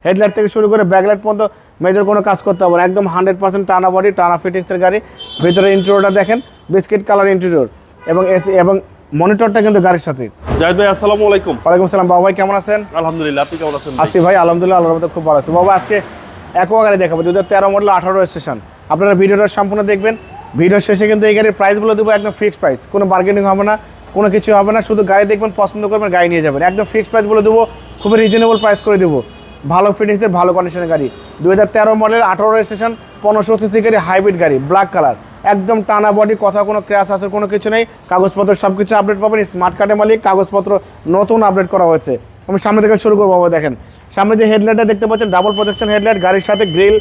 Headlight থেকে শুরু করে ব্যাকলাইট পর্যন্ত মেজর কোনো কাজ করতে হবে না, একদম 100% টানা বডি, টানা ফিটিংসের গাড়ি। ভিতরে ইন্টেরিয়রটা দেখেন, বিস্কিট কালার ইন্টেরিয়র এবং এসি এবং মনিটরটা কিন্তু গাড়ির সাথে। জাহিদ ভাই আসসালামু আলাইকুম। ওয়ালাইকুম সালাম। বাবা ভাই কেমন আছেন? আলহামদুলিল্লাহ, আপনি কেমন আছেন? আছি ভাই, আলহামদুলিল্লাহ, আল্লাহর রহমতে খুব ভালো আছি। বাবা আজকে একোয়া গাড়ি দেখাবো, 2013 মডেল, 18 রেজিস্ট্রেশন। আপনারা ভিডিওটা সম্পূর্ণ দেখবেন। ভিডিওর শেষে কিন্তু এই গাড়ির প্রাইসগুলো দেবো একদম ফিক্সড প্রাইস, কোনো বার্গেনিং হবে না, কোনো কিছু হবে না। শুধু গাড়ি দেখবেন, পছন্দ করবেন, গাড়ি নিয়ে যাবেন। একদম ফিক্সড প্রাইস বলে দেবো, খুবই রিজনেবল প্রাইস করে দেবো। ভালো ফিটিংসের, ভালো কন্ডিশনের গাড়ি, 2013 মডেল, 18 রেজিস্ট্রেশন, 1500 সিসি গাড়ি, হাইব্রিড গাড়ি, ব্ল্যাক কালার, একদম টানা বডি, কথা কোনো ক্র্যাশ আছে কোনো কিছু নেই। কাগজপত্র সব কিছু আপডেট পাবেন। স্মার্ট কার্ডের মালিক, কাগজপত্র নতুন আপডেট করা হয়েছে। আমি সামনে থেকে শুরু করবো। বাবা দেখেন, সামনে যে হেডলাইটটা দেখতে পাচ্ছেন, ডাবল প্রোটেকশন হেডলাইট, গাড়ির সাথে grill,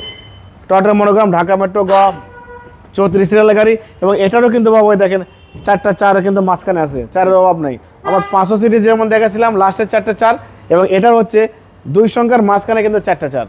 Toyota monogram, Dhaka metro গ 34 সিরিয়ালের গাড়ি। এবং এটারও কিন্তু বাবা দেখেন, চারটা চার কিন্তু মাঝখানে আছে, চারের অভাব নেই। আমার 500 সিটি যেমন দেখেছিলাম লাস্টের চারটা চার, এবং এটার হচ্ছে 2 সংখ্যার মাঝখানে কিন্তু চারটা চার,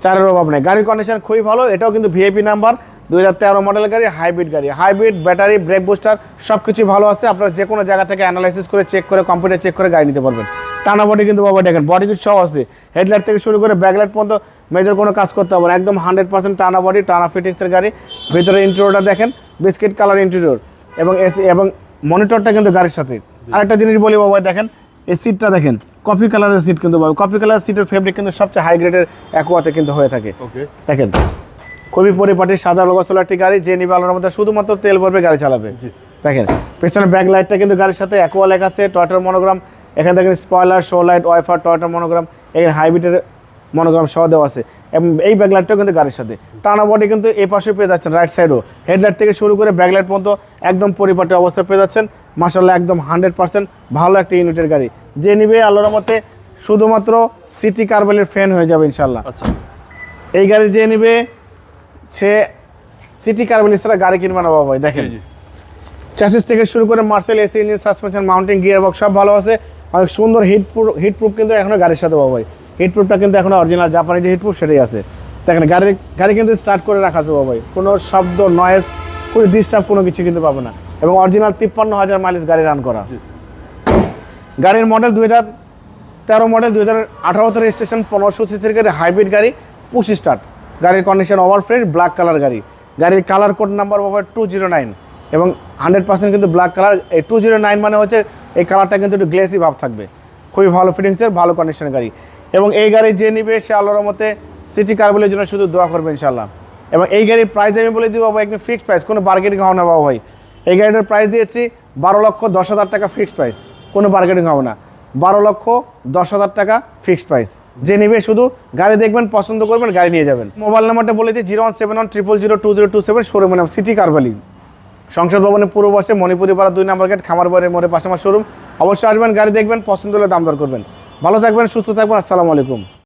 চারের অভাব নেই। গাড়ির কন্ডিশন খুবই ভালো। এটাও কিন্তু ভিআইপি নাম্বার, 2013 মডেলের গাড়ি, হাইব্রিড গাড়ি, হাইব্রিড ব্যাটারি, ব্রেক বুস্টার সব কিছু ভালো আছে। আপনারা যে কোনো জায়গা থেকে অ্যানালাইসিস করে চেক করে, কম্পিউটার চেক করে গাড়ি নিতে পারবেন। টানা বডি কিন্তু বাবা দেখেন, বডি কিট সব আছে। হেডলাইট থেকে শুরু করে ব্যাকলাইট পর্যন্ত মেজর কোনো কাজ করতে হবে না, একদম 100% টানা বডি, টানা ফিটিংসের গাড়ি। ভিতরে ইন্টেরিয়রটা দেখেন, বিস্কিট কালার ইন্টেরিয়র এবং এসি এবং মনিটরটা কিন্তু গাড়ির সাথে। আরেকটা জিনিস বলি বাবা, দেখেন এই সিটটা দেখেন, কফি কালারের সিট কিন্তু বাবা। কফি কালারের সিটের ফেব্রিক কিন্তু সবচেয়ে হাই গ্রেডের অ্যাকোয়াতে কিন্তু হয়ে থাকে। দেখেন খুবই পরিপাটি, সাদা লোগো একটি গাড়ি। যে নিবে আলোর মধ্যে শুধুমাত্র তেল ভরবে, গাড়ি চালাবে। দেখেন পেছনে ব্যাক লাইটটা কিন্তু গাড়ির সাথে অ্যাকোয়া লেখা আছে, টয়টার মনোগ্রাম। এখানে দেখেন স্পয়লার, শো লাইট, ওয়াইফার, টয়টার মনোগ্রাম, এখানে হাইব্রিডের মনোগ্রাম সহ দেওয়া আছে। এবং এই ব্যাকলাইটটাও কিন্তু গাড়ির সাথে। টানা বডি কিন্তু এই পাশে পেয়ে যাচ্ছেন, রাইট সাইডও। হেডলাইট থেকে শুরু করে ব্যাকলাইট পর্যন্ত একদম পরিপাটি অবস্থায় পেয়ে যাচ্ছেন। মাশাআল্লাহ, একদম 100% ভালো একটা ইউনিটের গাড়ি। যে নিবে আল্লাহর রহমতে শুধুমাত্র সিটি কারবেলের ফ্যান হয়ে যাবে ইনশাল্লাহ। আচ্ছা, এই গাড়ি যে নিবে সে সিটি কারবেল ছাড়া গাড়ি কিনবে না বাবা ভাই। দেখেন চ্যাসিস থেকে শুরু করে Marcel, AC engine, suspension, mounting, gear box সব ভালো আছে। অনেক সুন্দর হিটপ্রুফ কিন্তু এখনো গাড়ির সাথে বাবা ভাই। হিটপ্রুফটা কিন্তু এখনো অরিজিনাল জাপানি যে হিটপ্রুফ সেটাই আছে। দেখেন গাড়ি কিন্তু স্টার্ট করে রাখা আছে বাবা ভাই, কোনো শব্দ, নয়েজ, কোনো ডিস্টার্ব কোনো কিছু কিন্তু পাবে না। এবং অরিজিনাল 53,000 মাইলেজ গাড়ি রান করা। গাড়ির মডেল 2013 মডেল, 2018 রেজিস্ট্রেশন, 1500 সিসির গাড়ি, হাইব্রিড গাড়ি, পুশ স্টার্ট। গাড়ির condition over fresh, black colour গাড়ি। গাড়ির কালার কোড নাম্বার বাবা 209 এবং 100% কিন্তু ব্ল্যাক কালার। এই 209 মানে হচ্ছে এই কালারটা কিন্তু একটু গ্লেসি ভাব থাকবে। খুবই ভালো ফিটিংসের, ভালো কন্ডিশনের গাড়ি। এবং এই গাড়ি যে নিবে সে আল্লাহর রহমতে সিটি কারবেলের জন্য শুধু দোয়া করবে ইনশাল্লাহ। এবং এই গাড়ির প্রাইস আমি বলে দিব বাবা, একদম ফিক্সড প্রাইস, কোনো বার্গেনিং হবে না বাবা ভাই। এই গাড়িটার প্রাইস দিয়েছি 12,10,000 টাকা ফিক্সড প্রাইস, কোনো বার্গেনিং হবে না। 12,10,000 টাকা ফিক্সড প্রাইস। যে নিবে শুধু গাড়ি দেখবেন, পছন্দ করবেন, গাড়ি নিয়ে যাবেন। মোবাইল নাম্বারটা বলে দিই 01710002027, শোরুমের নাম সিটি কারবালি, সংসদ ভবনের পূর্ব পাশে, মণিপুরি পাড়া 2 নম্বর গেট, খামার বাড়ির মোড়ে পাশে আমার শোরুম। অবশ্যই আসবেন, গাড়ি দেখবেন, পছন্দ হলে দাম দর করবেন। ভালো থাকবেন, সুস্থ থাকবেন। আসসালামু আলাইকুম।